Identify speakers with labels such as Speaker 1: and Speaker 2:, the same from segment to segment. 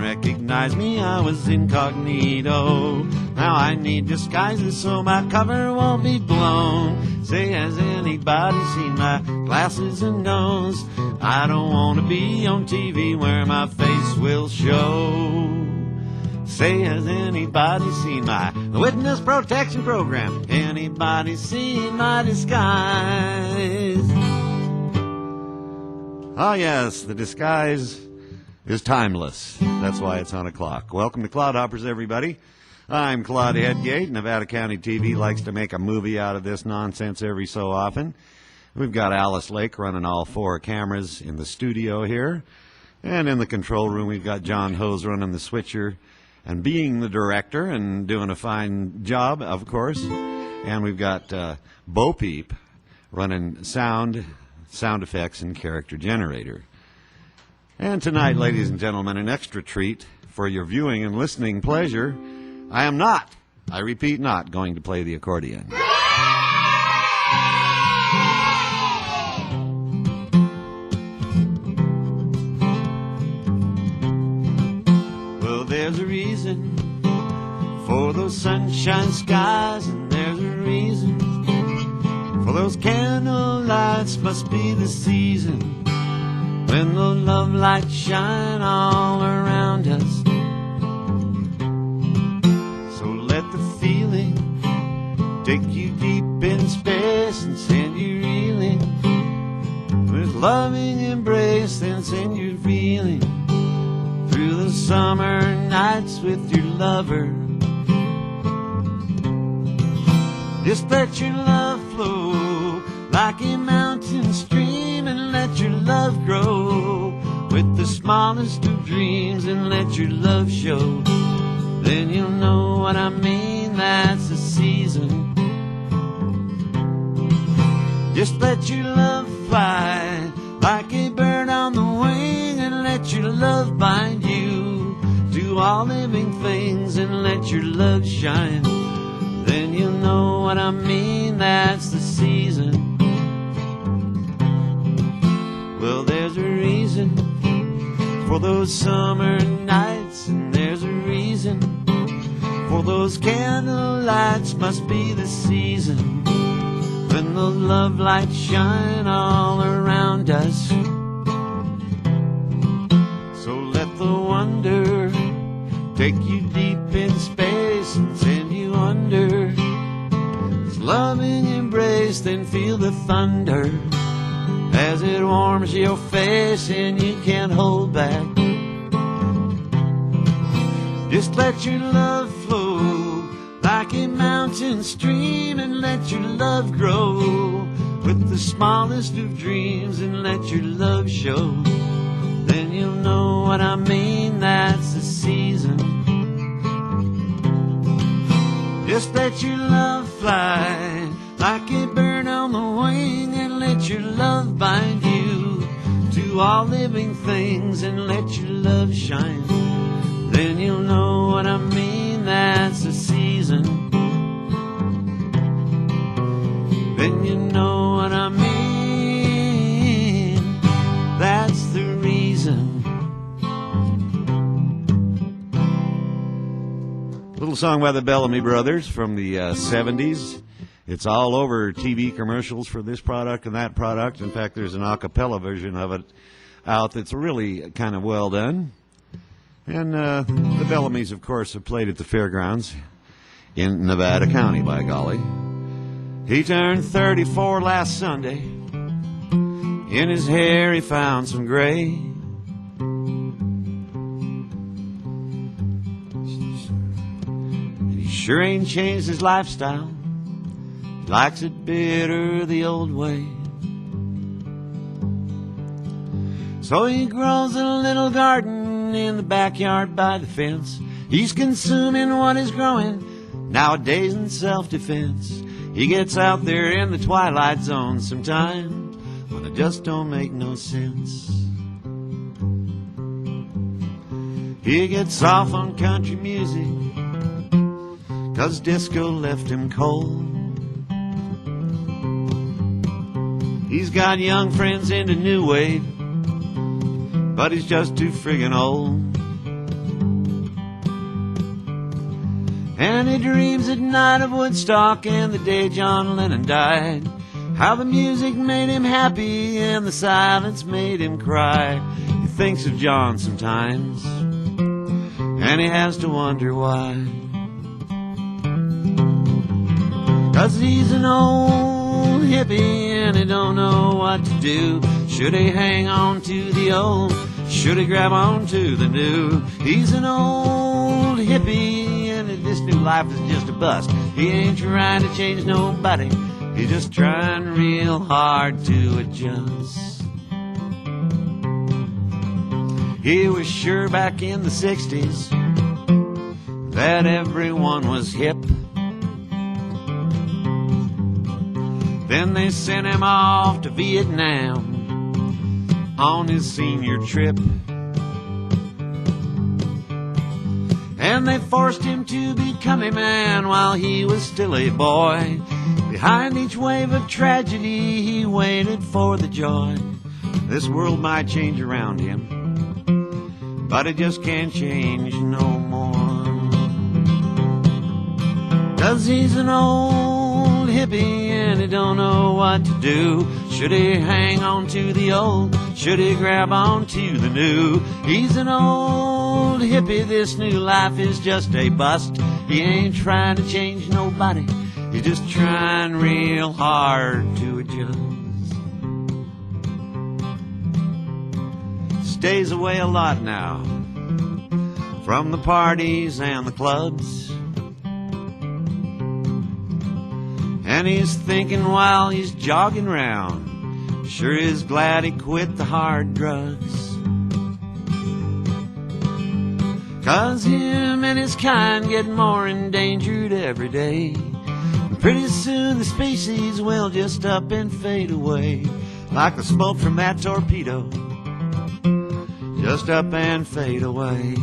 Speaker 1: recognize me, I was incognito. Now I need disguises so my cover won't be blown. Say, has anybody seen my glasses and nose? I don't want to be on TV where my face will show. Say, has anybody seen my witness protection program? Anybody seen my disguise? Ah, yes, the disguise is timeless. That's why it's on a clock. Welcome to Clodhoppers, everybody. I'm Clod Headgate. Nevada County TV likes to make a movie out of this nonsense every so often. We've got Alice Lake running all 4 cameras in the studio here. And in the control room, we've got John Hose running the switcher and being the director and doing a fine job, of course. And we've got Bo Peep running sound effects, and character generator. And tonight, ladies and gentlemen, an extra treat for your viewing and listening pleasure. I am not, I repeat, not going to play the accordion. Well, there's a reason for those sunshine skies, and there's a reason for those candle lights. Must be the season when the love lights shine all around us. So let the feeling take you deep in space and send you reeling. With loving embrace, then send you reeling through the summer nights with your lover. Just let your love flow like a mountain stream, and let your love grow with the smallest of dreams, and let your love show. Then you'll know what I mean, that's the season. Just let your love fly like a bird on the wing, and let your love bind you to all living things, and let your love shine. Then you'll know what I mean, that's the season. Well, there's a reason for those summer nights, and there's a reason for those candle lights. Must be the season when the love lights shine all around us. So let the wonder take you deep in space and send you under its loving embrace. Then feel the thunder as it warms your face, and you can't hold back. Just let your love flow like a mountain stream, and let your love grow with the smallest of dreams, and let your love show. Then you'll know what I mean, that's the season. Just let your love fly like a bird on the wing, and let your love bind you to all living things, and let your love shine. Then you'll know what I mean, that's the season. Then you know what I mean, that's the reason. Little song by the Bellamy Brothers from the 70s. It's all over TV commercials for this product and that product. In fact, there's an a cappella version of it out that's really kind of well done. And the Bellamys, of course, have played at the fairgrounds in Nevada County, by golly. He turned 34 last Sunday. In his hair he found some gray. And he sure ain't changed his lifestyle. He likes it better the old way. So he grows a little garden in the backyard by the fence. He's consuming what is growing nowadays in self-defense. He gets out there in the twilight zone sometimes when it just don't make no sense. He gets off on country music 'cause disco left him cold. He's got young friends into new wave, but he's just too friggin' old. And he dreams at night of Woodstock and the day John Lennon died. How the music made him happy and the silence made him cry. He thinks of John sometimes, and he has to wonder why. 'Cause he's an old hippie and he don't know what to do. Should he hang on to the old? Should he grab on to the new? He's an old hippie and this new life is just a bust. He ain't trying to change nobody. He's just trying real hard to adjust. He was sure back in the 60s that everyone was hip. Then they sent him off to Vietnam on his senior trip. And they forced him to become a man while he was still a boy. Behind each wave of tragedy, he waited for the joy. This world might change around him, but it just can't change no more. 'Cause he's an old hippie and he don't know what to do. Should he hang on to the old? Should he grab on to the new? He's an old hippie, this new life is just a bust. He ain't trying to change nobody. He's just trying real hard to adjust. Stays away a lot now from the parties and the clubs. And he's thinking while he's jogging round, sure is glad he quit the hard drugs. 'Cause him and his kind get more endangered every day. Pretty soon the species will just up and fade away, like the smoke from that torpedo, just up and fade away.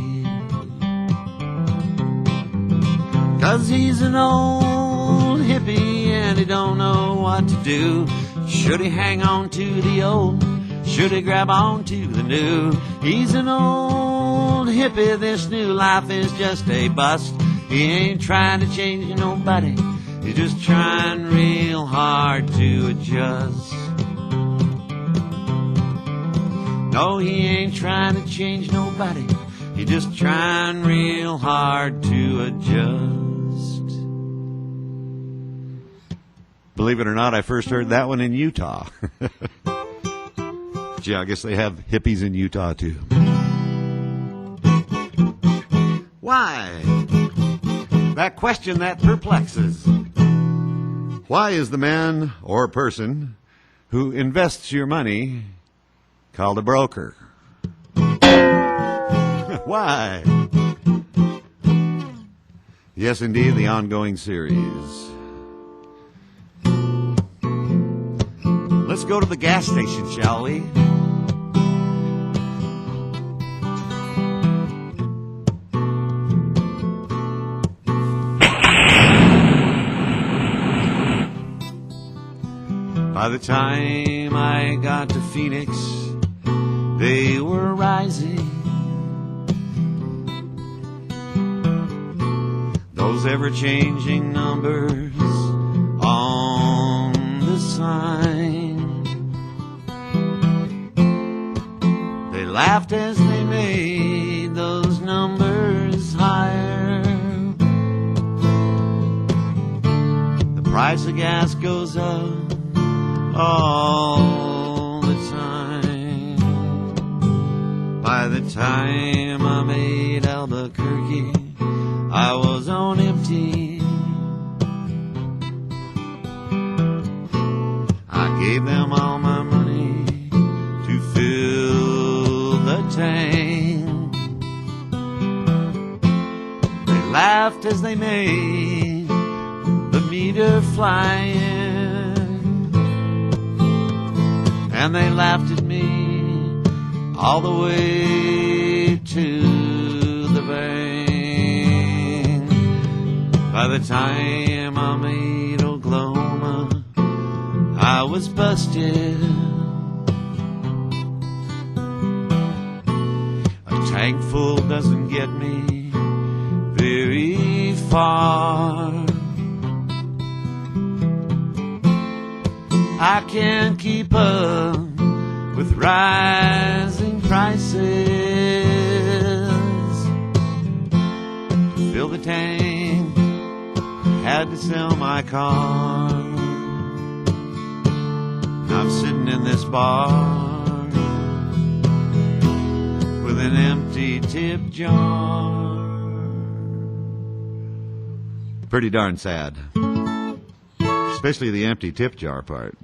Speaker 1: 'Cause he's an old hippie and he don't know what to do. Should he hang on to the old? Should he grab on to the new? He's an old hippie, this new life is just a bust. He ain't trying to change nobody. He's just trying real hard to adjust. No, he ain't trying to change nobody. He's just trying real hard to adjust. Believe it or not, I first heard that one in Utah. Gee, I guess they have hippies in Utah too. Why? That question that perplexes. Why is the man or person who invests your money called a broker? Why? Yes, indeed, the ongoing series. Let's go to the gas station, shall we? By the time I got to Phoenix, they were rising. Those ever-changing numbers on the sign. They laughed as they made those numbers higher. The price of gas goes up all the time. By the time I made Albuquerque, I was on empty. I gave them all my money to fill the tank. They laughed as they made the meter flying. And they laughed at me all the way to the bank. By the time I made Oklahoma, I was busted. A tank full doesn't get me very far. apart. I can't keep up with rising prices. To fill the tank, I had to sell my car. I'm sitting in this bar with an empty tip jar. Pretty darn sad, especially the empty tip jar part.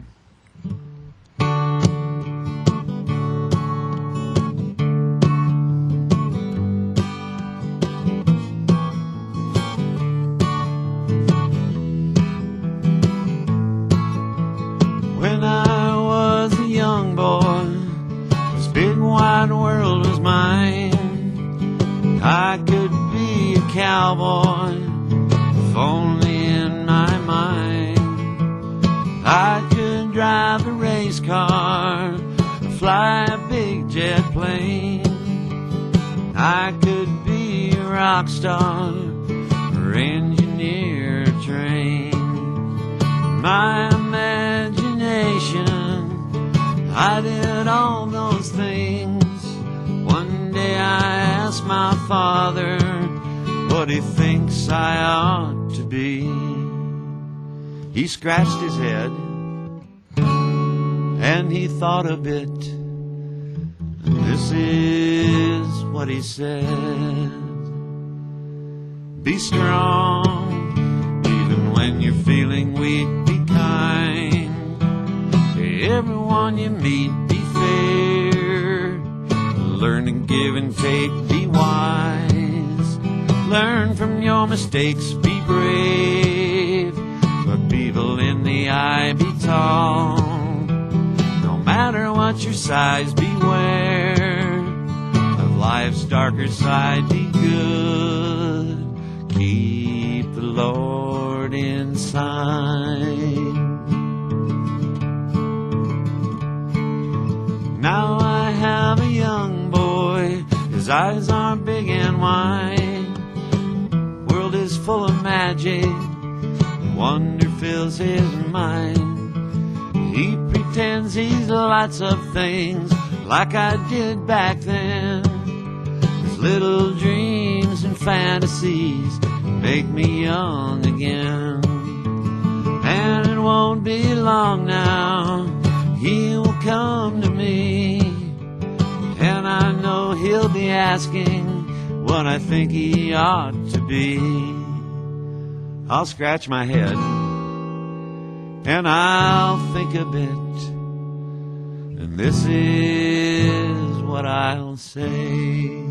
Speaker 1: When I was a young boy, this big wide world was mine. I could be a cowboy if only in my mind. I could drive a race car, fly a big jet plane. I could be a rock star or engineer a train. My imagination, I did all those things. One day I asked my father what he thinks I ought to be. He scratched his head and he thought a bit, and this is what he said: be strong, even when you're feeling weak. Be kind to everyone you meet. Be fair, learn to give and take. Be wise, learn from your mistakes. Be brave, look people in the eye. Be tall, no matter what your size. Beware of life's darker side. Be good, keep the Lord inside. Now I have a young boy, his eyes are big and wide. World is full of magic, wonder fills his mind. He pretends he's lots of things, like I did back then. His little dreams and fantasies make me young again. And it won't be long now, he will come to me, and I know he'll be asking what I think he ought to be. I'll scratch my head and I'll think a bit, and this is what I'll say: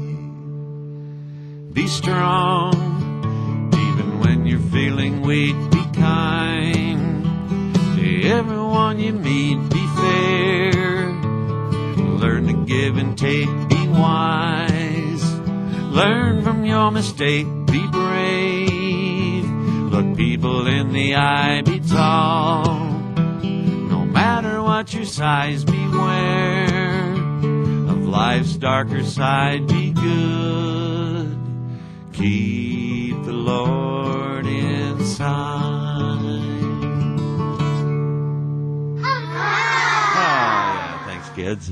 Speaker 1: be strong, even when you're feeling weak. Be kind to everyone you meet. Be fair, learn to give and take. Be wise, learn from your mistake. Be brave, look people in the eye. Be tall, no matter what your size. Beware of life's darker side. Be good, keep the Lord inside. Ah, thanks, kids.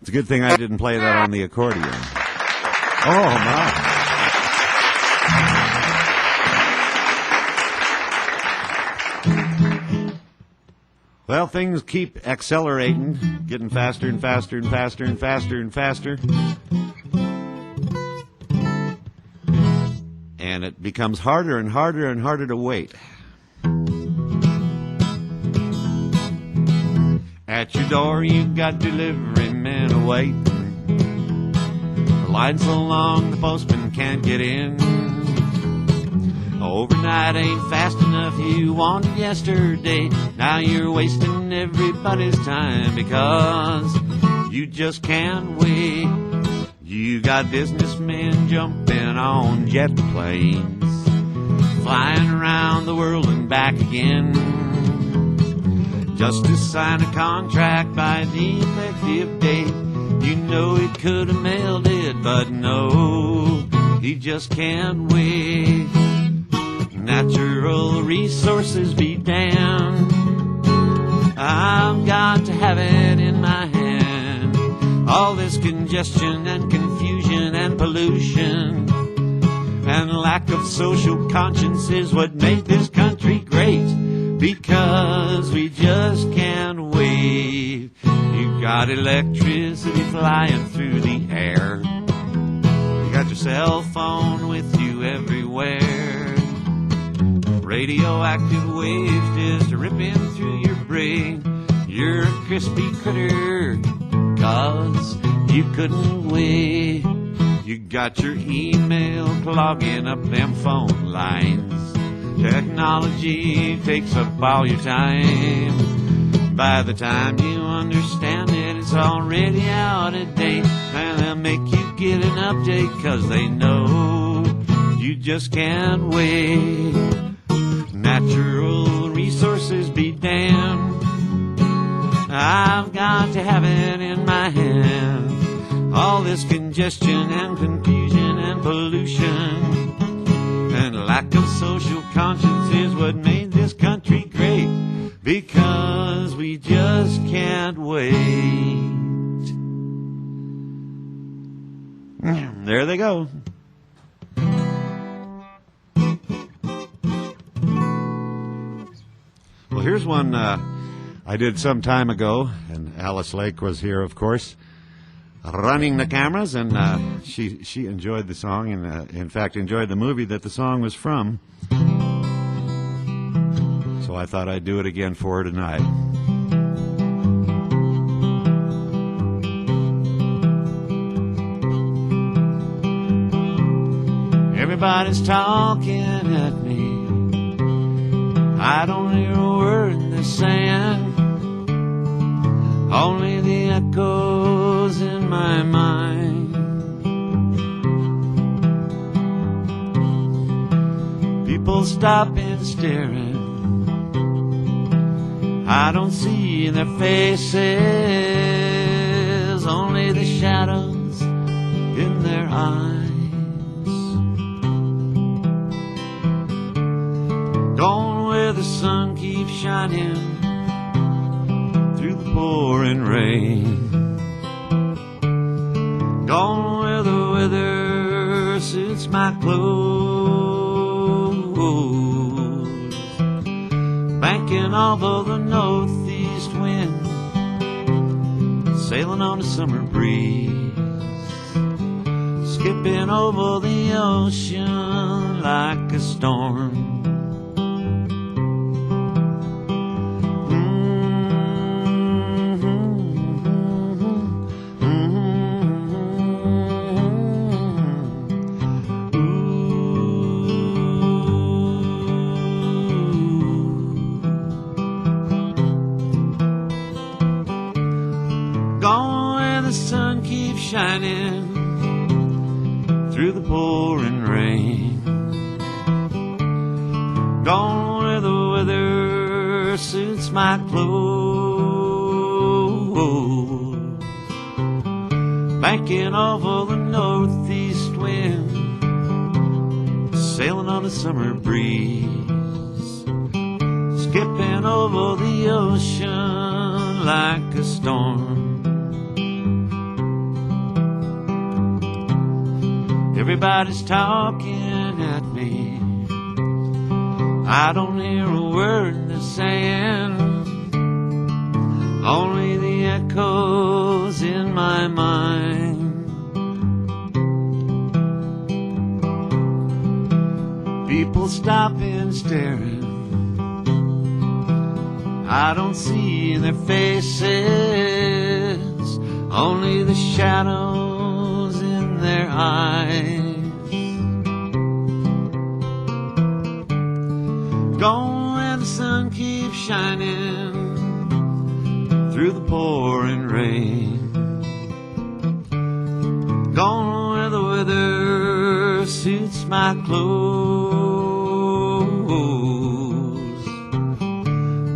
Speaker 1: It's a good thing I didn't play that on the accordion. Oh, my. Well, things keep accelerating, getting faster and faster and faster and faster and faster. And it becomes harder and harder and harder to wait. At your door you've got delivery men waiting. The line's so long the postman can't get in. Overnight ain't fast enough, you wanted yesterday. Now you're wasting everybody's time because you just can't wait. You got businessmen jumping on jet planes, flying around the world and back again, just to sign a contract by the effective date. You know he could have mailed it, but no, he just can't wait. Natural resources be damned, I've got to have it in my hand. All this congestion and confusion and pollution and lack of social conscience is what made this country great, because we just can't wait. You got electricity flying through the air, you got your cell phone with you everywhere. Radioactive waves just ripping through your brain. You're a crispy critter, 'cause you couldn't wait. You got your email clogging up them phone lines. Technology takes up all your time. By the time you understand it, it's already out of date. And they'll make you get an update, 'cause they know you just can't wait. Natural resources be damned, I've got to have it in my hand. All this congestion and confusion and pollution and lack of social conscience is what made this country great, because we just can't wait. There they go. Well, here's one I did some time ago, and Alice Lake was here, of course, running the cameras, and she enjoyed the song, and in fact enjoyed the movie that the song was from. So I thought I'd do it again for her tonight. Everybody's talking at me, I don't hear a word they're saying, only the echoes in my mind. People stopping, staring, I don't see their faces, only the shadows in their eyes. Going where the sun keeps shining through the pouring rain. Going where the weather suits my clothes. Banking off of the northeast wind, sailing on a summer breeze, skipping over the ocean like a storm. Shining through the pouring rain. Gone where the weather suits my clothes. Banking off of the northeast wind, sailing on a summer breeze, skipping over the ocean like a storm. Everybody's talking at me, I don't hear a word they're saying, only the echoes in my mind. People stopping, staring, I don't see their faces, only the shadows in their eyes. Going where the sun keeps shining through the pouring rain. Going where the weather suits my clothes.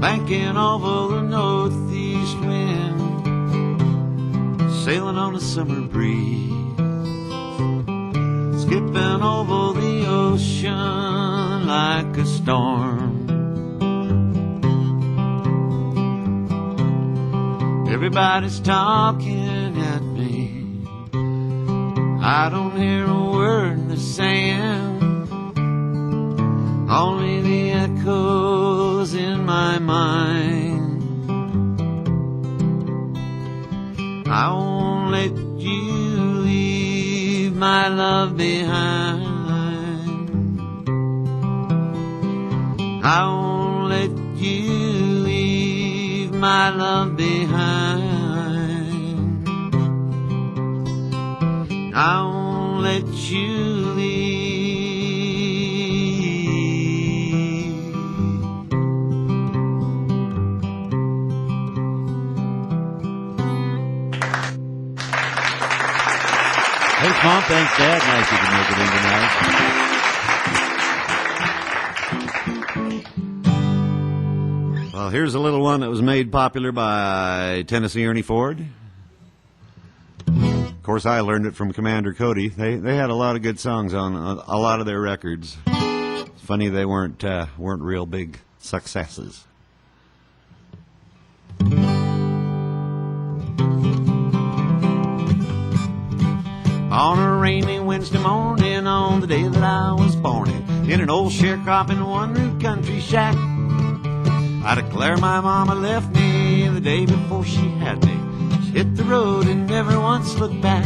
Speaker 1: Banking over the northeast wind, sailing on a summer breeze, skipping coming over the ocean like a storm. Everybody's talking at me. I don't hear a word they're saying, only the echoes in my mind. I won't let you leave my love behind. I won't let you leave my love behind. I won't let you leave. Thanks, Mom. Thanks, Dad. Nice you can make it in tonight. Well, here's a little one that was made popular by Tennessee Ernie Ford. Of course, I learned it from Commander Cody. They had a lot of good songs on a lot of their records. It's funny they weren't real big successes. On a rainy Wednesday morning, on the day that I was born in an old sharecropping one-room country shack, I declare my mama left me the day before she had me. She hit the road and never once looked back.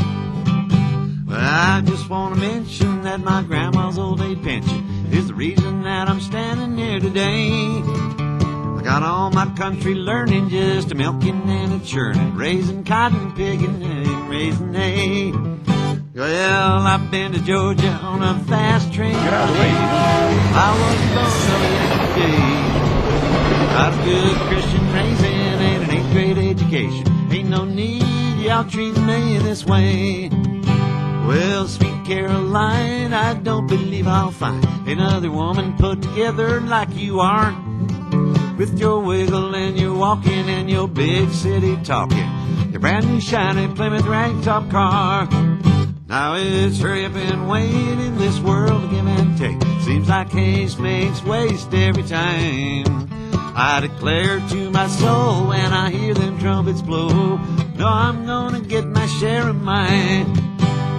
Speaker 1: But I just want to mention that my grandma's old age pension is the reason that I'm standing here today. I got all my country learning, just a milking and a churning, raising cotton, pigging, and raising hay. Well, I've been to Georgia on a fast train. I was born yesterday. Got a good Christian raising and an 8th grade education. Ain't no need y'all treat me this way. Well, sweet Caroline, I don't believe I'll find another woman put together like you are, with your wiggle and your walking and your big city talking, your brand new shiny Plymouth ragtop car. Now it's hurry up and wait in this world to give and take. Seems like case makes waste every time. I declare to my soul when I hear them trumpets blow, no, I'm gonna get my share of mine.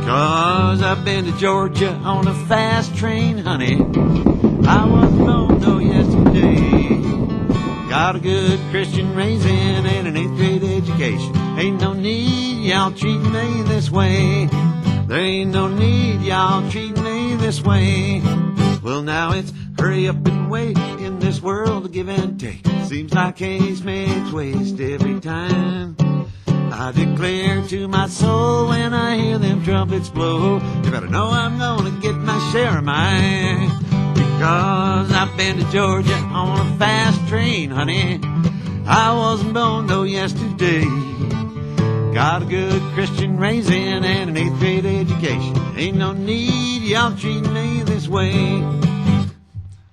Speaker 1: 'Cause I've been to Georgia on a fast train, honey. I wasn't born though yesterday. Got a good Christian raising and an 8th grade education. Ain't no need y'all treat me this way. There ain't no need y'all treat me this way. Well, now it's hurry up and wait in this world to give and take. Seems like case makes waste every time. I declare to my soul when I hear them trumpets blow, you better know I'm gonna get my share of mine. Because I've been to Georgia on a fast train, honey. I wasn't born though yesterday. Got a good Christian raising and an 8th grade education. Ain't no need y'all treat me this way.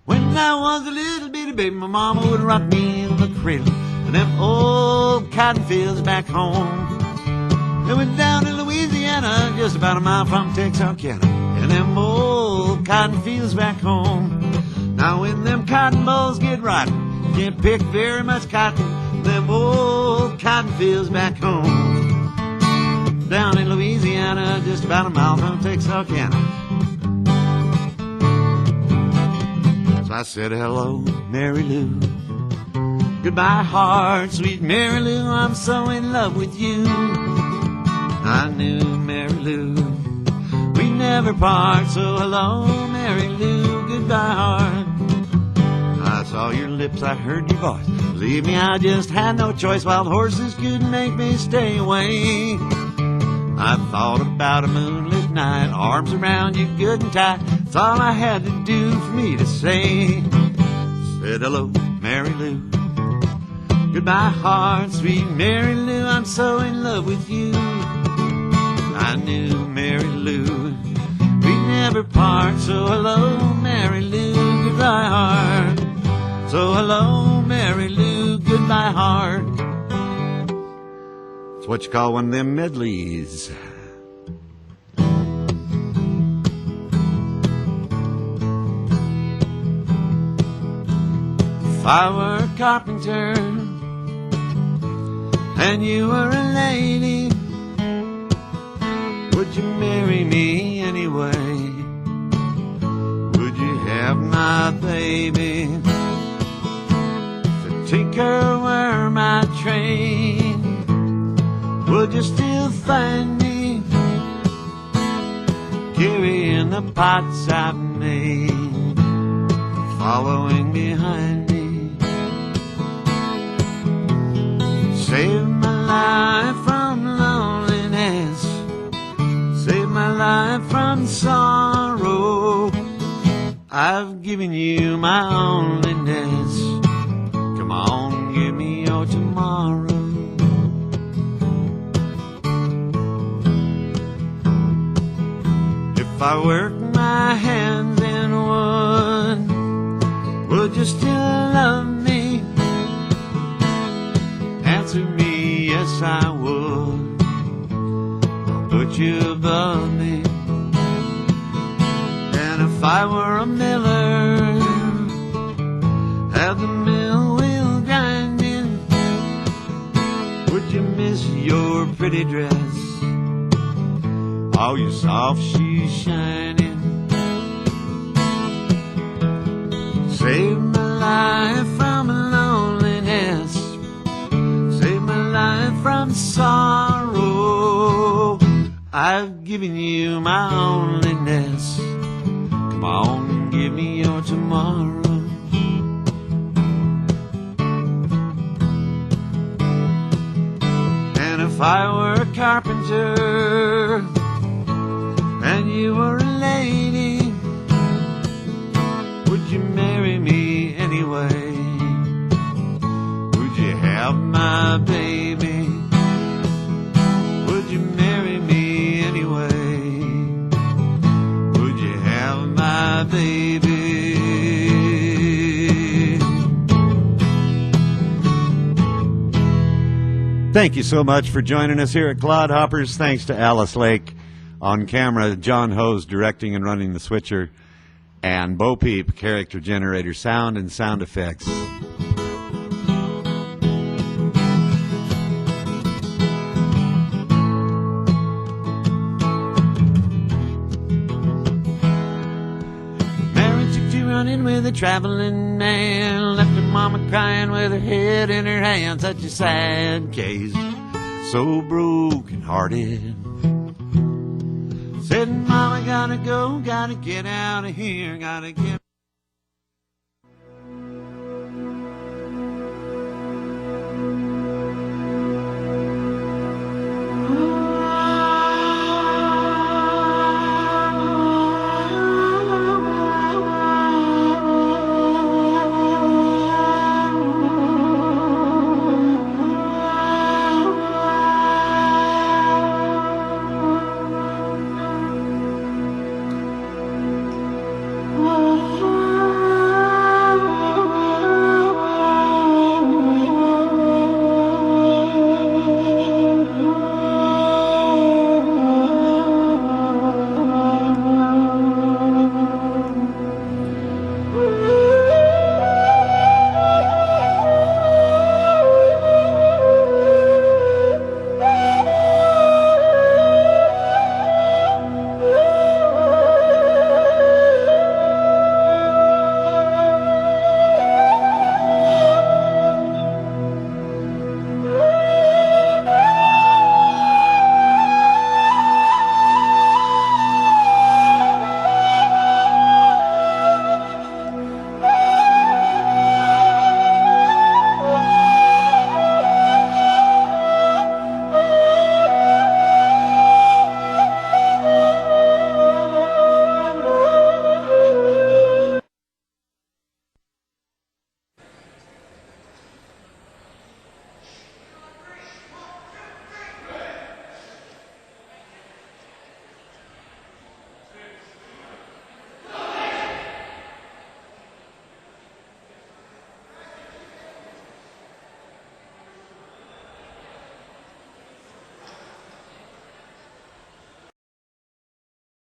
Speaker 1: When I was a little bitty baby, my mama would rock me in the cradle in them old cotton fields back home. They went down in Louisiana, just about a mile from Texarkana, in them old cotton fields back home. Now when them cotton bolls get rotten, you can't pick very much cotton in them old cotton fields back home. Down in Louisiana, just about a mile from Texarkana. So I said, hello, Mary Lou. Goodbye, heart, sweet Mary Lou, I'm so in love with you. I knew Mary Lou, we never part, so hello, Mary Lou, goodbye, heart. I saw your lips, I heard your voice. Believe me, I just had no choice. Wild horses couldn't make me stay away. I thought about a moonlit night, arms around you good and tight. That's all I had to do for me to say. Said hello, Mary Lou. Goodbye, heart, sweet Mary Lou, I'm so in love with you. I knew Mary Lou, we never part, so hello, Mary Lou, goodbye, heart. So hello, Mary Lou, goodbye, heart. It's what you call one of them medleys. If I were a carpenter and you were a lady, would you marry me anyway? Would you have my baby? If the tinker were my trade, would you still find me carrying the pots I've made, following behind me? Save my life from loneliness, save my life from sorrow. I've given you my loneliness. Come on, give me your tomorrow. If I work my hands in would you still love me? Answer me, yes I would. I'll put you above me. And if I were a miller, have the mill wheel grinding, would you miss your pretty dress? All your soft shoes shining. Save my life from loneliness, save my life from sorrow. I've given you my loneliness. Come on, give me your tomorrow. And if I were a carpenter and you were a lady, would you marry me anyway? Would you have my baby? Would you marry me anyway? Would you have my baby? Thank you so much for joining us here at Clodhoppers. Thanks to Alice Lake on camera, John Hose directing and running the switcher, and Bo Peep, character generator, sound and sound effects. Mary took to running with a traveling man, left her mama crying with her head in her hands. Such a sad case, so broken-hearted. Said, Mama, gotta go, gotta get out of here, gotta get